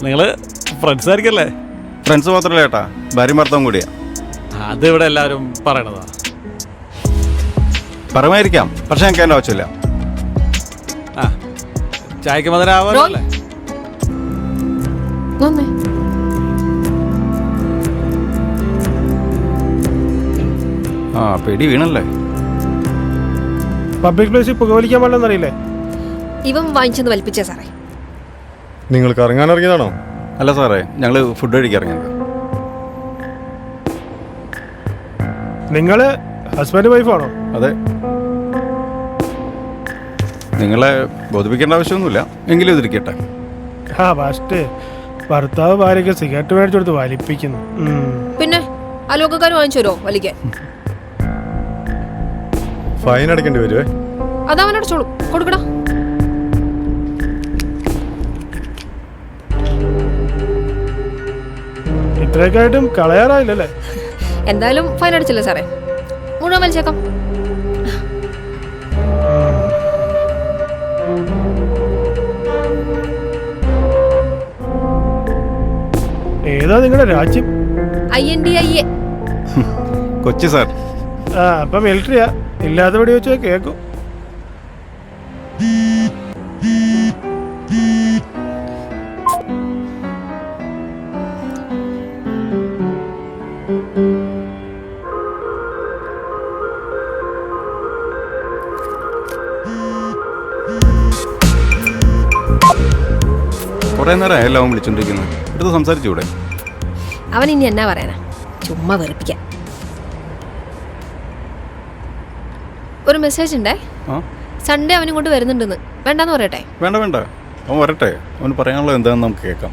നിങ്ങൾ friends ആയിരിക്കല്ലേ? Friends മാത്രമല്ല ചേട്ടാ, ഭാര്യയും ഭർത്താവും കൂടിയാ. അതിവിടെ എല്ലാവരും പറയണതാ. പറയുമായിരിക്കാം, പക്ഷെ ഞങ്ങൾക്ക് അതിൻ്റെ ആവശ്യമില്ല. ആ, ചായക്ക് മധുരാവാറല്ലേ? ആ, പെടി വീണല്ലേ. പബ്ലിക് പ്ലേസിൽ പുകവലിക്കാൻ പാടില്ലെന്നറിയില്ലേ? ഇവൻ വാങ്ങിച്ചെന്ന് വലിപ്പിച്ചേ സാറേ. നിങ്ങൾ കറങ്ങാൻ ഇറങ്ങിയതാണോ? അല്ല സാറേ, ഞങ്ങൾ ഫുഡ് കഴിക്കാൻ ഇറങ്ങിയത്. നിങ്ങൾ ഹസ്ബൻഡ് വൈഫാണോ? അതെ. നിങ്ങളെ ബോധിപ്പിക്കേണ്ട ആവശ്യമൊന്നുമില്ല, എങ്കിലും ഇതിരിക്കട്ടെ. ആ ഫസ്റ്റ് ഭർത്താവ് ഭാര്യയ്ക്ക് സിഗരറ്റ് മേടിച്ചു കൊടുത്ത് വലിപ്പിക്കുന്നു. പിന്നെ അലോകക്കാർ വാങ്ങിച്ചു തരുമോ വലിക്കാൻ? ഫൈൻ അടയ്ക്കേണ്ടി വരുവേ. അതവനടച്ചോളൂ, കൊടുക്കടാ. ഇത്രയൊക്കെ ആയിട്ടും കളയാറായില്ലല്ലേ? എന്തായാലും ഫൈൻ അടിച്ചില്ലേ സാറേ, മുഴുവൻ വലിച്ചേക്കാം. ഏതാ നിങ്ങളുടെ രാജ്യം? INDIA. കൊച്ചി സാർ. ആ, അപ്പൊ മിലിറ്ററിയാ. ഇല്ലാത്ത പടി വെച്ച് കേക്കും. കുറേ നേരം ആയല്ലോ അവൻ വിളിച്ചോണ്ടിരിക്കുന്നത്. എടുത്ത് സംസാരിച്ചൂടെ? അവൻ ഇനി എന്നാ പറയാനാ, ചുമ്മാ വെറുപ്പിക്കാൻ. ഒരു മെസ്സേജ് ഉണ്ടേ, സൺഡേ അവനും കൊണ്ട് വരുന്നുണ്ടെന്ന്. വേണ്ടെന്ന് പറയട്ടെ? വേണ്ട വേണ്ട, അവൻ വരട്ടെ. അവന് പറയാനുള്ളത് എന്താണെന്ന് നമുക്ക് കേൾക്കാം.